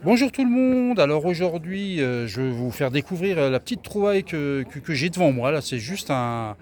Bonjour tout le monde, alors aujourd'hui je vais vous faire découvrir la petite trouvaille que j'ai devant moi. Là c'est juste un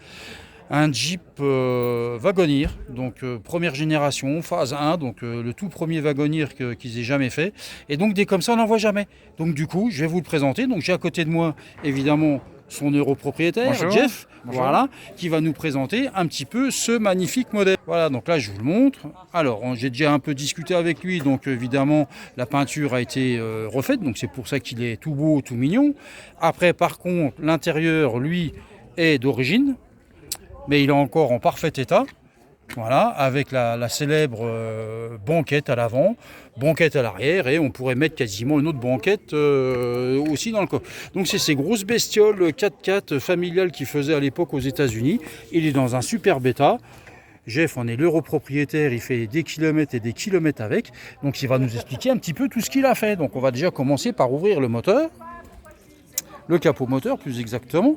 Jeep Wagoneer, donc première génération, phase 1, donc le tout premier Wagoneer qu'ils aient jamais fait. Et donc des comme ça on n'en voit jamais. Donc du coup je vais vous le présenter. Donc j'ai à côté de moi évidemment son propriétaire, Bonjour. Jeff, Bonjour. voilà, qui va nous présenter un petit peu ce magnifique modèle. Voilà, donc là je vous le montre. Alors j'ai déjà un peu discuté avec lui, donc évidemment la peinture a été refaite, donc c'est pour ça qu'il est tout beau, tout mignon. Après par contre l'intérieur lui est d'origine, mais il est encore en parfait état. Voilà, avec la célèbre banquette à l'avant, banquette à l'arrière, et on pourrait mettre quasiment une autre banquette aussi dans le coffre. Donc c'est ces grosses bestioles 4x4 familiales qu'il faisait à l'époque aux États-Unis. Il est dans un superbe état. Jeff en est l'europropriétaire, il fait des kilomètres et des kilomètres avec, donc il va nous expliquer un petit peu tout ce qu'il a fait. Donc on va déjà commencer par ouvrir le moteur, le capot moteur plus exactement.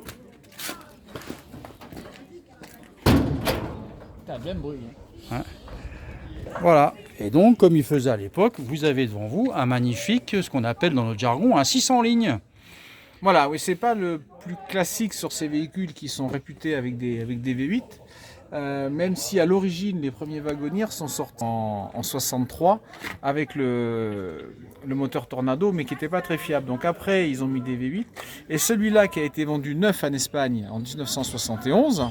T'as bien le bruit. Hein. Voilà, et donc comme il faisait à l'époque, vous avez devant vous un magnifique, ce qu'on appelle dans notre jargon, un 600 lignes. Voilà, oui, c'est pas le plus classique sur ces véhicules qui sont réputés avec des V8. Même si à l'origine les premiers Wagoneer sont sortis en 63 avec le moteur Tornado, mais qui n'était pas très fiable. Donc après ils ont mis des V8, et celui-là qui a été vendu neuf en Espagne en 1971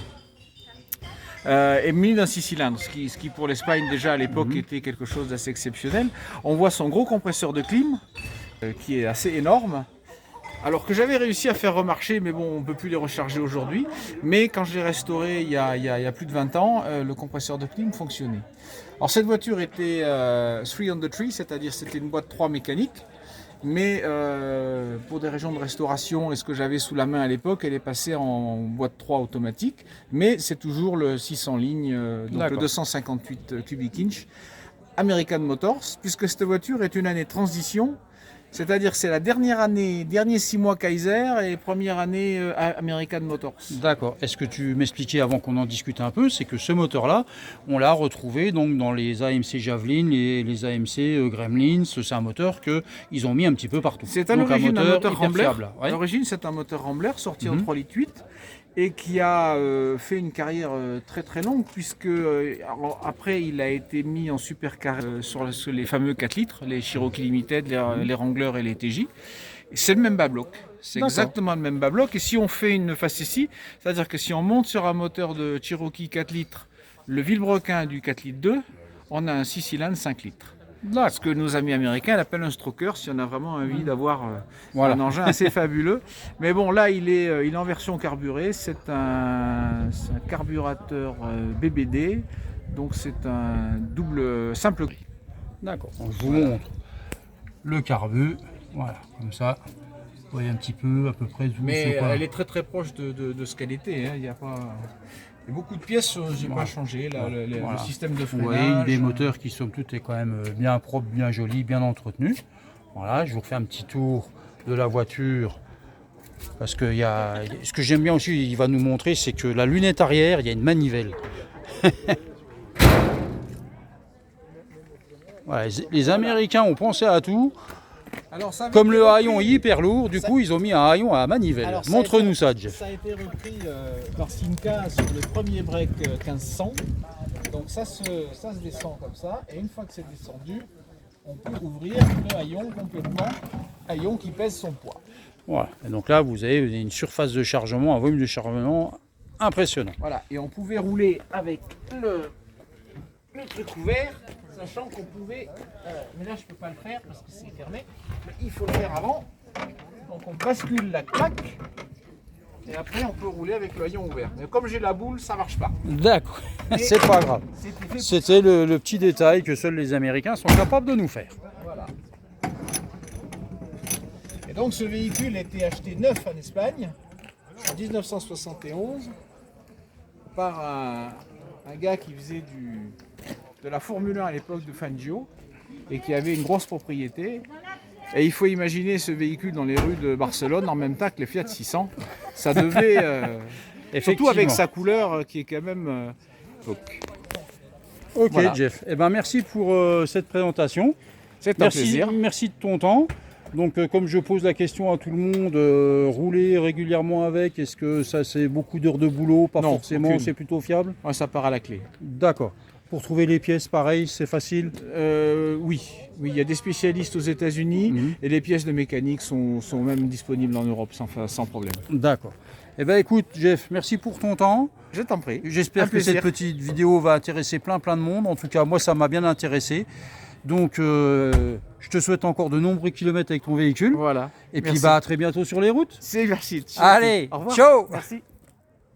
est muni d'un 6 cylindres, ce qui pour l'Espagne déjà à l'époque était quelque chose d'assez exceptionnel. On voit son gros compresseur de clim qui est assez énorme. Alors que j'avais réussi à faire remarcher, mais bon, on ne peut plus les recharger aujourd'hui. Mais quand je l'ai restauré il y a plus de 20 ans, le compresseur de clim fonctionnait. Alors cette voiture était 3 on the tree, c'est-à-dire c'était une boîte 3 mécanique. Mais pour des raisons de restauration et ce que j'avais sous la main à l'époque, elle est passée en boîte 3 automatique. Mais c'est toujours le 600 lignes, donc le 258 cubic inch American Motors, puisque cette voiture est une année de transition. C'est-à-dire que c'est la dernière année, dernier 6 mois Kaiser et première année American Motors. D'accord. Est-ce que tu m'expliquais avant qu'on en discute un peu, c'est que ce moteur-là, on l'a retrouvé donc dans les AMC Javelin, les AMC Gremlins. C'est un moteur qu'ils ont mis un petit peu partout. C'est à donc l'origine un moteur hyper Rambler. fiable. Ouais. À l'origine, c'est un moteur Rambler sorti en 3,8 litres et qui a fait une carrière très très longue, puisque après il a été mis en supercar sur les fameux 4 litres, les Cherokee Limited, les Wrangler et les TJ. C'est le même bas bloc. C'est exactement le même bas bloc. Et si on fait une facétie, c'est-à-dire que si on monte sur un moteur de Cherokee 4 litres, le vilebrequin du 4 litres 2, on a un 6 cylindres 5 litres. Ce que nos amis américains appellent un stroker, si on a vraiment envie d'avoir un engin assez fabuleux. Mais bon, là, il est en version carburée. C'est un carburateur BBD. Donc c'est un double simple. D'accord. Donc, je vous montre le carbu. Voilà, comme ça. Vous voyez un petit peu, à peu près. Mais elle est très très proche de ce qu'elle était. Hein. Il y a beaucoup de pièces, j'ai pas changé. Là, le système de freinage. Vous voyez, des moteurs qui somme toute est quand même bien propre, bien joli, bien entretenu. Voilà, je vous refais un petit tour de la voiture. Parce que ce que j'aime bien aussi, il va nous montrer, c'est que la lunette arrière, il y a une manivelle. Voilà, les Américains ont pensé à tout. Alors, comme le haillon est hyper lourd, du coup ils ont mis un haillon à manivelle. Montre-nous ça, Jeff. Ça a été repris par Simca sur le premier break 1500. Donc ça se descend comme ça. Et une fois que c'est descendu, on peut ouvrir le haillon complètement. Haillon qui pèse son poids. Voilà. Et donc là vous avez une surface de chargement, un volume de chargement impressionnant. Voilà. Et on pouvait rouler avec le truc ouvert, sachant qu'on pouvait, mais là je peux pas le faire parce que c'est fermé, mais il faut le faire avant. Donc on bascule la claque et après on peut rouler avec le haillon ouvert. Mais comme j'ai la boule, ça marche pas. D'accord, c'est pas grave. C'était le petit détail que seuls les Américains sont capables de nous faire. Voilà. Et donc ce véhicule a été acheté neuf en Espagne en 1971 par un gars qui faisait de la Formule 1 à l'époque de Fangio et qui avait une grosse propriété. Et il faut imaginer ce véhicule dans les rues de Barcelone en même temps que les Fiat 600. Ça devait, surtout avec sa couleur qui est quand même... Ok, voilà. Jeff. Eh ben, merci pour cette présentation. C'est un plaisir. Merci de ton temps. Donc comme je pose la question à tout le monde, rouler régulièrement avec, est-ce que ça c'est beaucoup d'heures de boulot? Pas Non, forcément, aucune. c'est plutôt fiable? Ouais, ça part à la clé. D'accord. Pour trouver les pièces, pareil, c'est facile? Oui, il y a des spécialistes aux États-Unis et les pièces de mécanique sont même disponibles en Europe sans problème. D'accord. Eh bien écoute Jeff, merci pour ton temps. Je t'en prie. J'espère Un que cette plaisir. petite vidéo va intéresser plein de monde. En tout cas, moi, ça m'a bien intéressé. Donc, je te souhaite encore de nombreux kilomètres avec ton véhicule. Voilà. Et puis, Merci. bah, à très bientôt sur les routes. C'est merci. Allez, Au revoir. ciao. Merci.